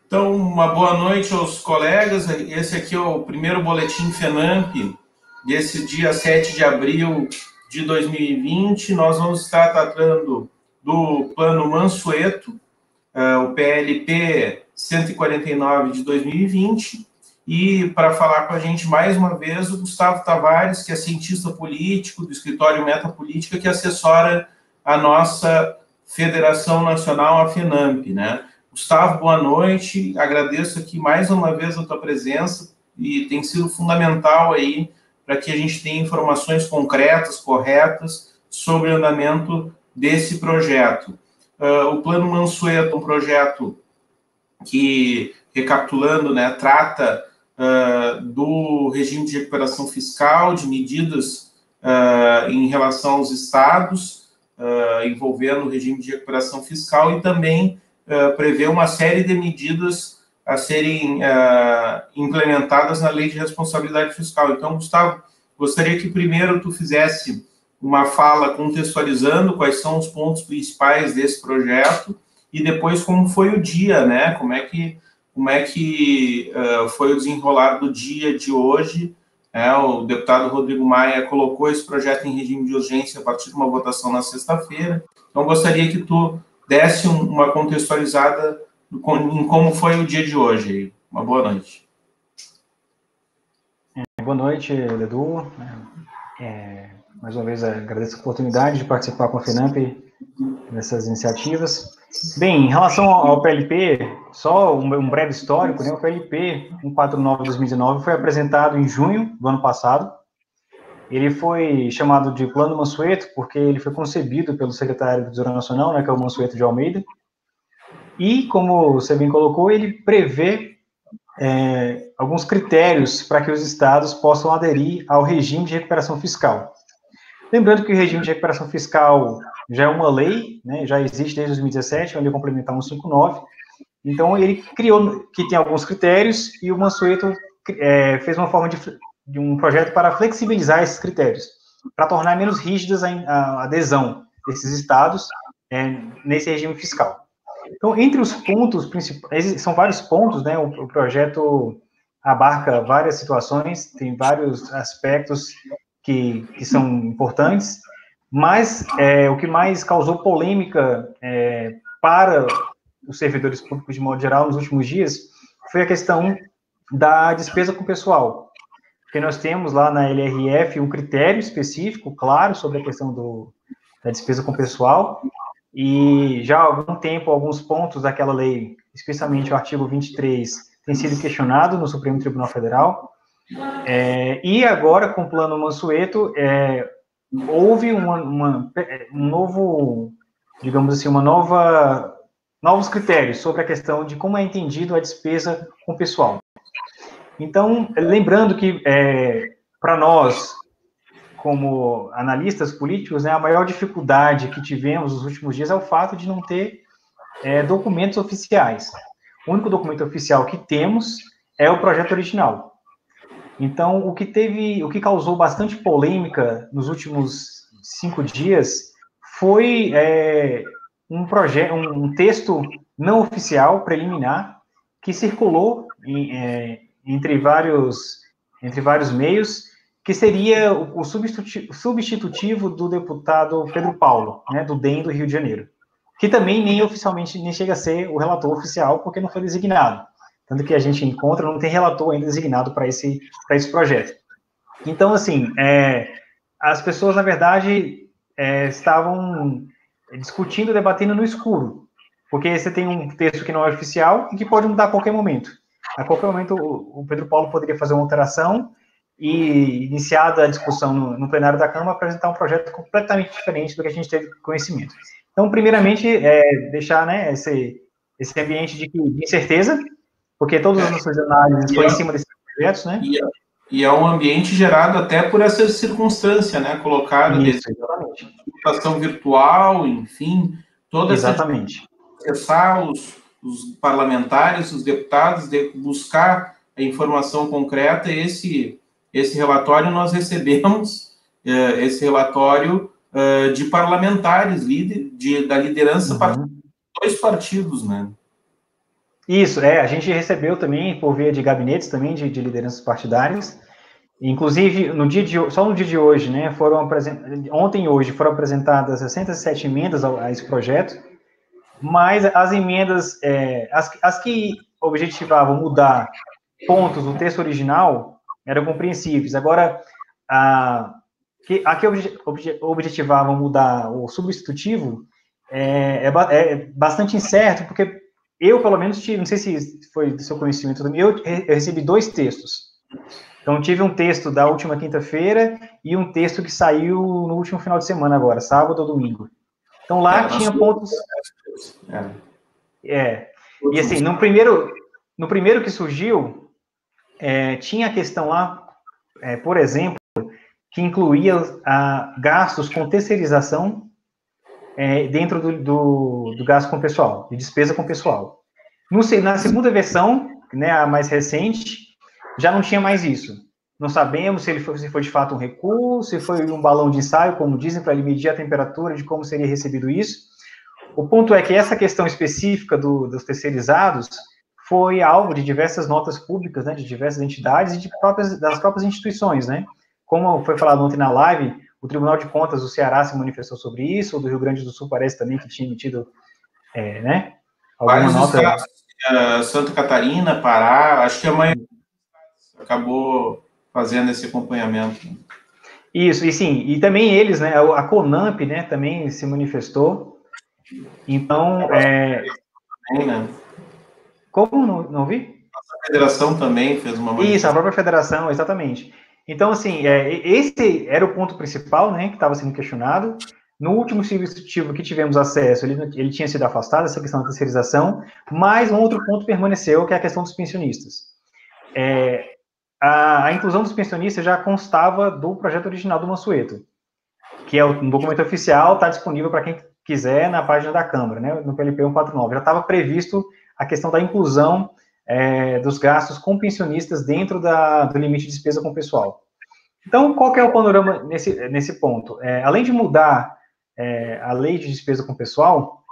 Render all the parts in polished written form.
Então, uma boa noite aos colegas. Esse aqui é o primeiro boletim FENAMP desse dia 7 de abril de 2020. Nós vamos estar tratando do Plano Mansueto, o PLP 149 de 2020. E para falar com a gente mais uma vez, o Gustavo Tavares, que é cientista político do escritório Metapolítica, que assessora a nossa Federação Nacional, a FENAMP, né? Gustavo, boa noite. Agradeço aqui mais uma vez a tua presença e tem sido fundamental aí para que a gente tenha informações concretas, corretas sobre o andamento desse projeto. O Plano Mansueto é um projeto que, recapitulando, né, trata do regime de recuperação fiscal, de medidas em relação aos estados, envolvendo o regime de recuperação fiscal e também prevê uma série de medidas a serem implementadas na Lei de Responsabilidade Fiscal. Então, Gustavo, gostaria que primeiro tu fizesse uma fala contextualizando quais são os pontos principais desse projeto e depois como foi o dia, né? Como é que foi o desenrolar do dia de hoje. O deputado Rodrigo Maia colocou esse projeto em regime de urgência a partir de uma votação na sexta-feira. Então, gostaria que tu desse uma contextualizada em como foi o dia de hoje. Uma boa noite. Boa noite, Edu. Mais uma vez, agradeço a oportunidade de participar com a FENAMP nessas iniciativas. Bem, em relação ao PLP, só um breve histórico, né? O PLP 149 de 2019 foi apresentado em junho do ano passado. Ele foi chamado de Plano Mansueto porque ele foi concebido pelo secretário do Tesouro Nacional, né, que é o Mansueto de Almeida, e, como você bem colocou, ele prevê alguns critérios para que os estados possam aderir ao regime de recuperação fiscal. Lembrando que o regime de recuperação fiscal já é uma lei, né, já existe desde 2017, a Lei Complementar 159, então ele criou, que tem alguns critérios, e o Mansueto fez uma forma de um projeto para flexibilizar esses critérios, para tornar menos rígidas a adesão desses estados nesse regime fiscal. Então, entre os pontos principais, são vários pontos, né, o projeto abarca várias situações, tem vários aspectos que são importantes, mas o que mais causou polêmica para os servidores públicos de modo geral nos últimos dias foi a questão da despesa com pessoal, porque nós temos lá na LRF um critério específico, claro, sobre a questão da despesa com pessoal, e já há algum tempo, alguns pontos daquela lei, especialmente o artigo 23, tem sido questionado no Supremo Tribunal Federal, e agora, com o Plano Mansueto, houve um novo, digamos assim, novos critérios sobre a questão de como é entendido a despesa com pessoal. Então, lembrando que, para nós, como analistas políticos, né, a maior dificuldade que tivemos nos últimos dias é o fato de não ter documentos oficiais. O único documento oficial que temos é o projeto original. Então, o que causou bastante polêmica nos últimos 5 dias foi um texto não oficial, preliminar, que circulou entre vários meios, que seria o substitutivo do deputado Pedro Paulo, né, do DEM do Rio de Janeiro, que também nem chega a ser o relator oficial, porque não foi designado. Tanto que a gente encontra, não tem relator ainda designado para esse projeto. Então, assim, as pessoas, na verdade, estavam discutindo, debatendo no escuro, porque você tem um texto que não é oficial e que pode mudar a qualquer momento. A qualquer momento, o Pedro Paulo poderia fazer uma alteração e, iniciada a discussão no plenário da Câmara, apresentar um projeto completamente diferente do que a gente teve conhecimento. Então, primeiramente, deixar, né, esse ambiente de incerteza, porque todas as nossas análises foram em cima desses projetos, né? E é um ambiente gerado até por essa circunstância, né? Colocado Isso, exatamente. Computação virtual, enfim, toda exatamente. Essa acessar os parlamentares, os deputados, de buscar a informação concreta. Esse relatório nós recebemos esse relatório de parlamentares, da liderança partidária de 2 partidos, né? Isso, a gente recebeu também, por via de gabinetes também, de lideranças partidárias. Inclusive, só no dia de hoje, né, ontem e hoje foram apresentadas 67 emendas a esse projeto, mas as emendas, as que objetivavam mudar pontos do texto original eram compreensíveis. Agora, a que objetivavam mudar o substitutivo é bastante incerto, porque eu, pelo menos, tive, não sei se foi do seu conhecimento também, eu recebi 2 textos. Então, tive um texto da última quinta-feira e um texto que saiu no último final de semana agora, sábado ou domingo. Então, lá tinha pontos... E assim, no primeiro que surgiu, tinha a questão lá, por exemplo, que incluía gastos com terceirização dentro do gasto com pessoal, de despesa com pessoal. Na segunda versão, né, a mais recente, já não tinha mais isso. Não sabemos se foi de fato um recuo, se foi um balão de ensaio, como dizem, para medir a temperatura de como seria recebido isso. O ponto é que essa questão específica dos terceirizados foi alvo de diversas notas públicas, né, de diversas entidades e das próprias instituições, né? Como foi falado ontem na live, o Tribunal de Contas do Ceará se manifestou sobre isso, o do Rio Grande do Sul parece também que tinha emitido, né, alguma nota... Estados, Santa Catarina, Pará, acho que a maioria acabou fazendo esse acompanhamento. Isso, e sim, e também eles, né, a CONAMP, né, também se manifestou. Então, Como? Não vi? A federação também fez uma manifestação. Isso, a própria federação, exatamente. Então, assim, esse era o ponto principal, né, que estava sendo questionado. No último substitutivo que tivemos acesso, ele tinha sido afastado, essa questão da terceirização, mas um outro ponto permaneceu, que é a questão dos pensionistas. A inclusão dos pensionistas já constava do projeto original do Mansueto, que é um documento oficial, está disponível para quem quiser na página da Câmara, né, no PLP 149. Já estava previsto a questão da inclusão dos gastos com pensionistas dentro do limite de despesa com pessoal. Então, qual que é o panorama nesse ponto? Além de mudar a lei de despesa com pessoal,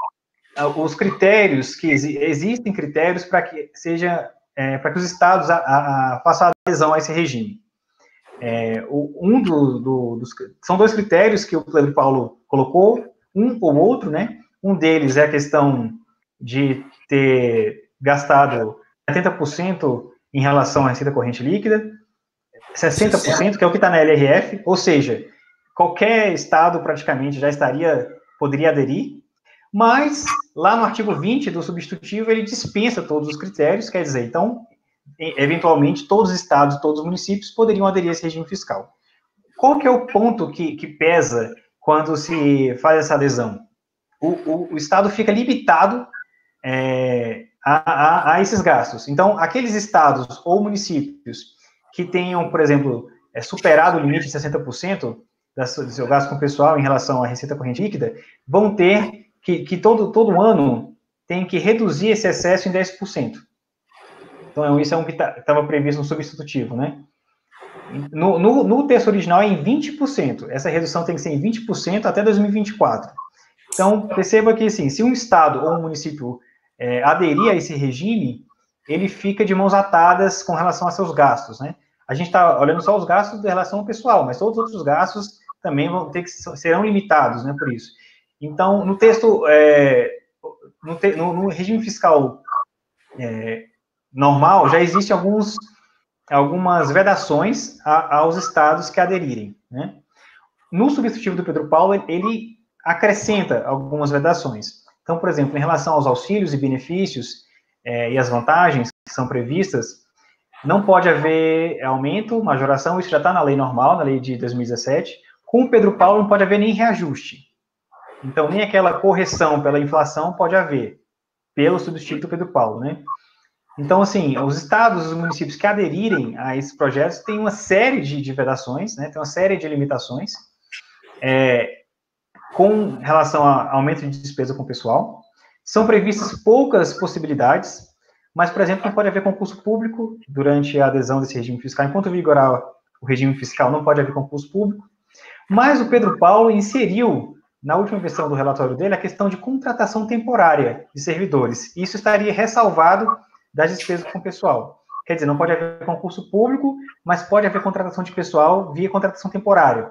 os critérios existem critérios para que para que os estados façam adesão a esse regime. São 2 critérios que o Pedro Paulo colocou, um ou outro, né? Um deles é a questão de ter gastado 70% em relação à receita corrente líquida, 60%, que é o que está na LRF, ou seja, qualquer estado praticamente poderia aderir, mas lá no artigo 20 do substitutivo ele dispensa todos os critérios, quer dizer, então, eventualmente, todos os estados, todos os municípios poderiam aderir a esse regime fiscal. Qual que é o ponto que pesa quando se faz essa adesão? O estado fica limitado a esses gastos. Então, aqueles estados ou municípios que tenham, por exemplo, superado o limite de 60% do seu gasto com pessoal em relação à receita corrente líquida, vão ter que todo ano tem que reduzir esse excesso em 10%. Então, isso é um que estava previsto no substitutivo, né? No texto original é em 20%. Essa redução tem que ser em 20% até 2024. Então, perceba que, assim, se um estado ou um município aderir a esse regime, ele fica de mãos atadas com relação a seus gastos, né? A gente está olhando só os gastos em relação ao pessoal, mas todos os outros gastos também serão limitados, né, por isso. Então, no texto, no regime fiscal normal, já existem algumas vedações aos estados que aderirem, né? No substitutivo do Pedro Paulo, ele acrescenta algumas vedações. Então, por exemplo, em relação aos auxílios e benefícios e as vantagens que são previstas, não pode haver aumento, majoração, isso já está na lei normal, na lei de 2017. Com o Pedro Paulo não pode haver nem reajuste. Então, nem aquela correção pela inflação pode haver, pelo substitutivo do Pedro Paulo, né? Então, assim, os estados, os municípios que aderirem a esses projetos têm uma série de vedações, né? Tem uma série de limitações com relação a aumento de despesa com o pessoal. São previstas poucas possibilidades, mas, por exemplo, não pode haver concurso público durante a adesão desse regime fiscal. Enquanto vigorar o regime fiscal, não pode haver concurso público. Mas o Pedro Paulo inseriu, na última versão do relatório dele, a questão de contratação temporária de servidores. Isso estaria ressalvado das despesas com o pessoal. Quer dizer, não pode haver concurso público, mas pode haver contratação de pessoal via contratação temporária.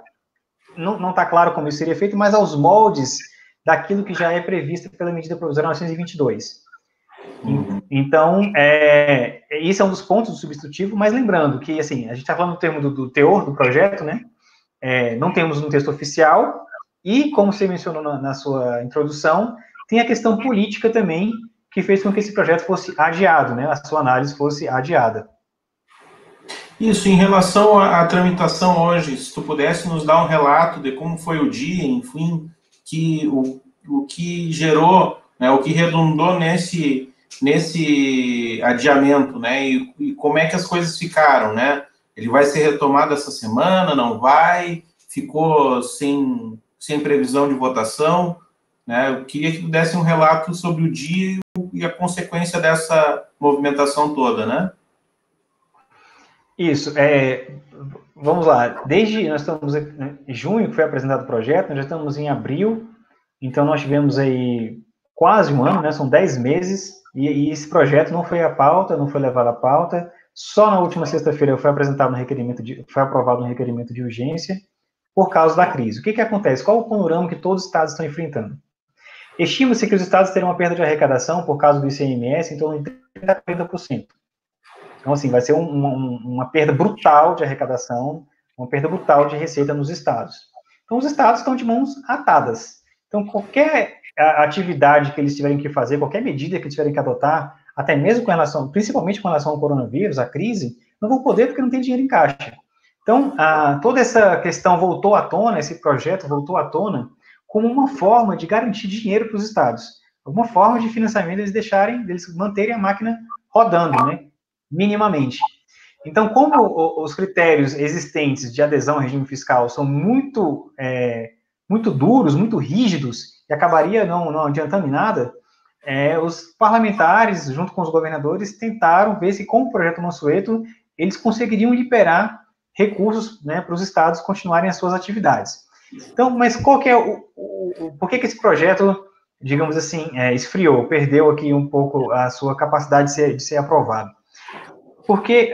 Não está claro como isso seria feito, mas aos moldes daquilo que já é previsto pela medida provisória 922. Então, isso é um dos pontos do substitutivo, mas lembrando que, assim, a gente está falando no termo do teor do projeto, né? Não temos um texto oficial, e, como você mencionou na sua introdução, tem a questão política também, que fez com que esse projeto fosse adiado, né? A sua análise fosse adiada. Isso, em relação à tramitação hoje, se tu pudesse nos dar um relato de como foi o dia, enfim, o que gerou, né, o que redundou nesse adiamento, né, e como é que as coisas ficaram, né? Ele vai ser retomado essa semana, não vai? Ficou sem previsão de votação, né? Eu queria que tu desse um relato sobre o dia e a consequência dessa movimentação toda, né? Isso, vamos lá, nós estamos em junho que foi apresentado o projeto, nós já estamos em abril, então nós tivemos aí quase um ano, né, são 10 meses, e esse projeto não foi à pauta, não foi levado à pauta, só na última sexta-feira foi aprovado um requerimento de urgência por causa da crise. O que acontece? Qual o panorama que todos os estados estão enfrentando? Estima-se que os estados terão uma perda de arrecadação por causa do ICMS em torno de 30% a 40%. Então, assim, vai ser uma perda brutal de arrecadação, uma perda brutal de receita nos estados. Então, os estados estão de mãos atadas. Então, qualquer atividade que eles tiverem que fazer, qualquer medida que eles tiverem que adotar, até mesmo principalmente com relação ao coronavírus, à crise, não vão poder porque não tem dinheiro em caixa. Então, toda essa questão voltou à tona, esse projeto voltou à tona, como uma forma de garantir dinheiro para os estados. Alguma forma de financiamento eles manterem a máquina rodando, né? Minimamente. Então, como os critérios existentes de adesão ao regime fiscal são muito duros, muito rígidos, e acabaria não adiantando em nada, os parlamentares, junto com os governadores, tentaram ver se, com o projeto Mansueto, eles conseguiriam liberar recursos, né, para os estados continuarem as suas atividades. Então, mas qual que é por que esse projeto, digamos assim, esfriou, perdeu aqui um pouco a sua capacidade de ser aprovado? Porque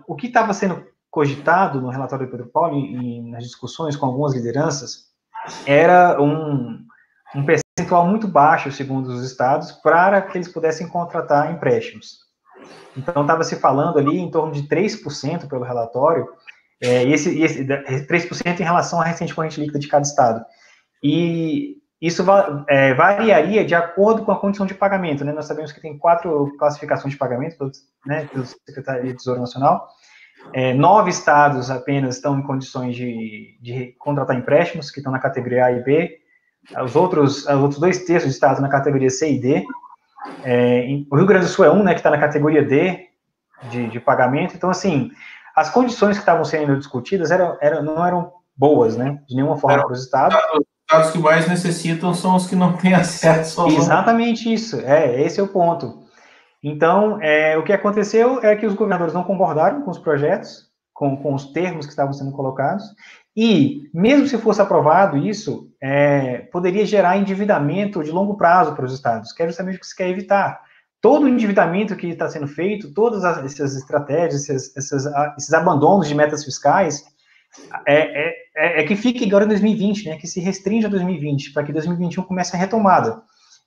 o que estava sendo cogitado no relatório do Pedro Paulo e nas discussões com algumas lideranças era um percentual muito baixo, segundo os estados, para que eles pudessem contratar empréstimos. Então, estava se falando ali em torno de 3% pelo relatório, esse 3% em relação à recente corrente líquida de cada estado. E isso variaria de acordo com a condição de pagamento, né? Nós sabemos que tem 4 classificações de pagamento, né, pelo Secretaria de Tesouro Nacional. 9 estados apenas estão em condições de contratar empréstimos, que estão na categoria A e B. Os outros 2/3 de estados na categoria C e D. O Rio Grande do Sul é né, que está na categoria D de pagamento. Então, assim, as condições que estavam sendo discutidas não eram boas, né? De nenhuma forma para os estados. Os estados que mais necessitam são os que não têm acesso ao... Exatamente isso. Esse é o ponto. Então, o que aconteceu é que os governadores não concordaram com os projetos, com os termos que estavam sendo colocados, e, mesmo se fosse aprovado isso, poderia gerar endividamento de longo prazo para os estados, que é justamente o que se quer evitar. Todo o endividamento que está sendo feito, todas essas estratégias, esses abandonos de metas fiscais, que fique agora em 2020, né, que se restrinja a 2020, para que 2021 comece a retomada.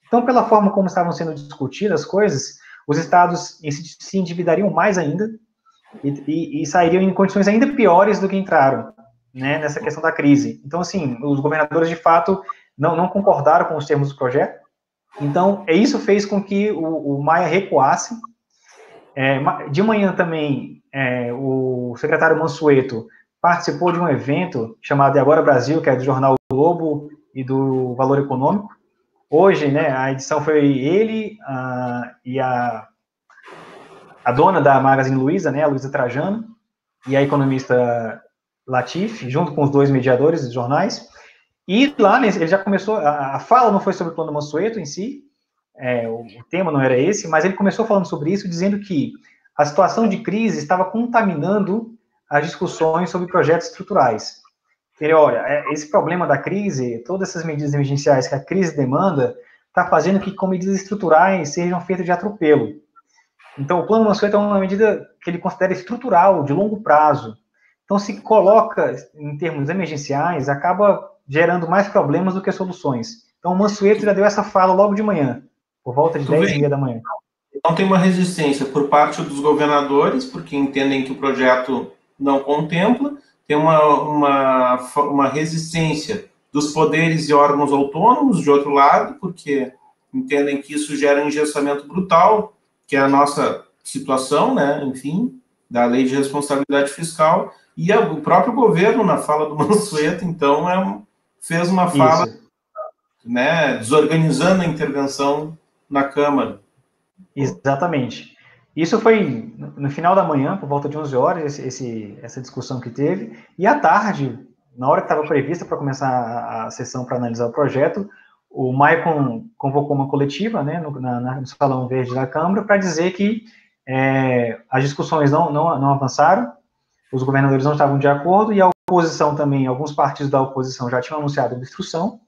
Então, pela forma como estavam sendo discutidas as coisas, os estados se endividariam mais ainda e sairiam em condições ainda piores do que entraram, né, nessa questão da crise. Então, assim, os governadores, de fato, não concordaram com os termos do projeto. Então, isso fez com que o Maia recuasse. De manhã também, o secretário Mansueto participou de um evento chamado De Agora Brasil, que é do jornal o Globo e do Valor Econômico. Hoje, né, a edição foi ele e a dona da Magazine Luiza, né, a Luiza Trajano, e a economista Latif, junto com os 2 mediadores dos jornais. E lá, ele já começou, a fala não foi sobre o plano Mansueto em si, o tema não era esse, mas ele começou falando sobre isso, dizendo que a situação de crise estava contaminando as discussões sobre projetos estruturais. ele, olha, esse problema da crise, todas essas medidas emergenciais que a crise demanda, está fazendo que com medidas estruturais sejam feitas de atropelo. Então, o Plano Mansueto é uma medida que ele considera estrutural, de longo prazo. Então, se coloca em termos emergenciais, acaba gerando mais problemas do que soluções. Então, o Mansueto já deu essa fala logo de manhã, por volta de 10h30 da manhã. Então, tem uma resistência por parte dos governadores, porque entendem que o projeto não contempla, tem uma resistência dos poderes e órgãos autônomos, de outro lado, porque entendem que isso gera um engessamento brutal, que é a nossa situação, né, enfim, da lei de responsabilidade fiscal, e o próprio governo, na fala do Mansueto, então, fez uma fala, né, desorganizando a intervenção na Câmara. Exatamente. Isso foi no final da manhã, por volta de 11 horas, essa discussão que teve, e à tarde, na hora que estava prevista para começar a sessão para analisar o projeto, o Maicon convocou uma coletiva, né, no Salão Verde da Câmara, para dizer que as discussões não avançaram, os governadores não estavam de acordo, e a oposição também, alguns partidos da oposição já tinham anunciado obstrução,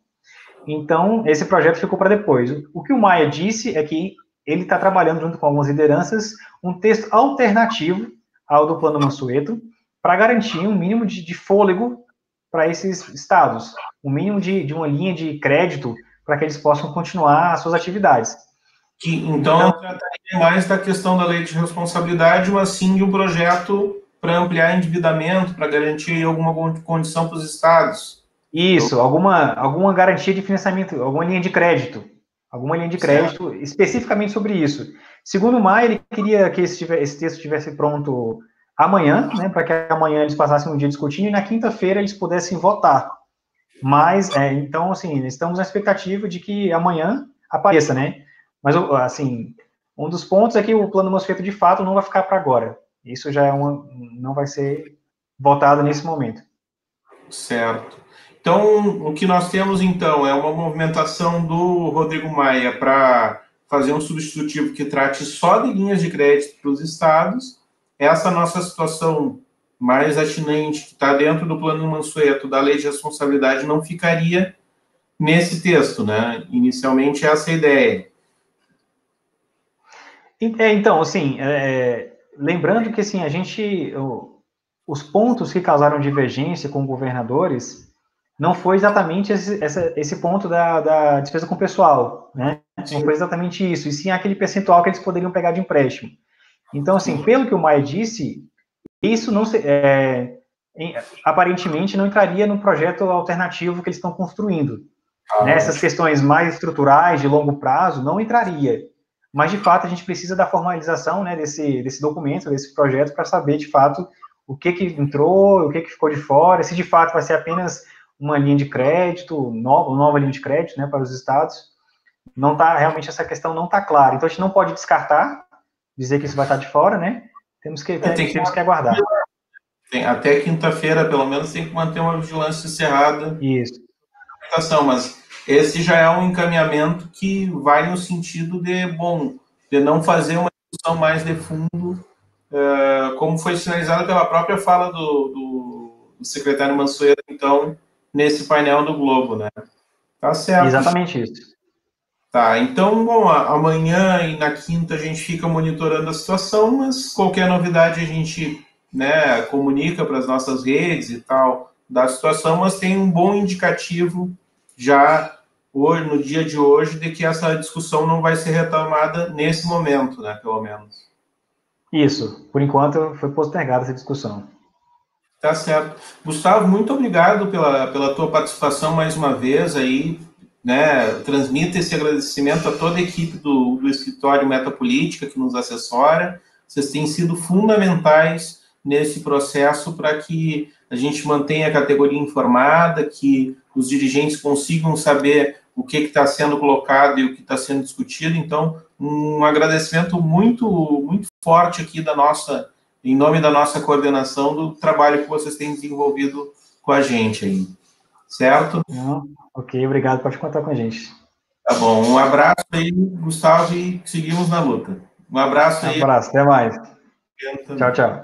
então esse projeto ficou para depois. O que o Maia disse é que ele está trabalhando junto com algumas lideranças um texto alternativo ao do Plano Mansueto para garantir um mínimo de fôlego para esses estados, um mínimo de uma linha de crédito para que eles possam continuar as suas atividades. Então, trataria mais da questão da lei de responsabilidade, mas sim de um projeto para ampliar endividamento, para garantir alguma condição para os estados. Isso, alguma garantia de financiamento, alguma linha de crédito especificamente sobre isso. Segundo o Maia, ele queria que esse texto estivesse pronto amanhã, né, para que amanhã eles passassem um dia discutindo e na quinta-feira eles pudessem votar. Mas, então, assim, estamos na expectativa de que amanhã apareça, né? Mas, assim, um dos pontos é que o Plano Mansueto, de fato, não vai ficar para agora. Isso já não vai ser votado nesse momento. Certo. Então, o que nós temos, então, é uma movimentação do Rodrigo Maia para fazer um substitutivo que trate só de linhas de crédito para os estados. Essa nossa situação mais atinente, que está dentro do Plano Mansueto, da Lei de Responsabilidade, não ficaria nesse texto, né? Inicialmente, essa é a ideia. Então, assim, lembrando que, assim, os pontos que causaram divergência com governadores não foi exatamente esse ponto da despesa com o pessoal, né? Sim. Não foi exatamente isso, e sim aquele percentual que eles poderiam pegar de empréstimo. Então, assim, pelo que o Maia disse, isso não aparentemente não entraria no projeto alternativo que eles estão construindo. Né? Essas questões mais estruturais, de longo prazo, não entraria. Mas, de fato, a gente precisa da formalização, né, desse documento, desse projeto, para saber, de fato, o que entrou, o que ficou de fora, se, de fato, vai ser apenas uma linha de crédito, nova linha de crédito, né, para os estados. Não tá, realmente, essa questão não está clara. Então, a gente não pode descartar, dizer que isso vai estar de fora, né? Temos que aguardar. Até quinta-feira, pelo menos, tem que manter uma vigilância encerrada. Isso. Mas esse já é um encaminhamento que vai no sentido de não fazer uma discussão mais de fundo, como foi sinalizado pela própria fala do secretário Mansueto, então, nesse painel do Globo, né? Tá certo. Exatamente isso. Tá, então, bom, amanhã e na quinta a gente fica monitorando a situação, mas qualquer novidade a gente, né, comunica para as nossas redes e tal da situação, mas tem um bom indicativo já hoje, no dia de hoje, de que essa discussão não vai ser retomada nesse momento, né, pelo menos. Isso, por enquanto foi postergada essa discussão. Tá certo. Gustavo, muito obrigado pela tua participação mais uma vez aí, né, transmita esse agradecimento a toda a equipe do escritório Metapolítica que nos assessora. Vocês têm sido fundamentais nesse processo para que a gente mantenha a categoria informada, que os dirigentes consigam saber o que está sendo colocado e o que está sendo discutido. Então, um agradecimento muito, muito forte aqui em nome da nossa coordenação, do trabalho que vocês têm desenvolvido com a gente aí. Certo? Ok, obrigado, pode contar com a gente. Tá bom, um abraço aí, Gustavo, e seguimos na luta. Um abraço aí. Um abraço, até mais. Tchau, tchau.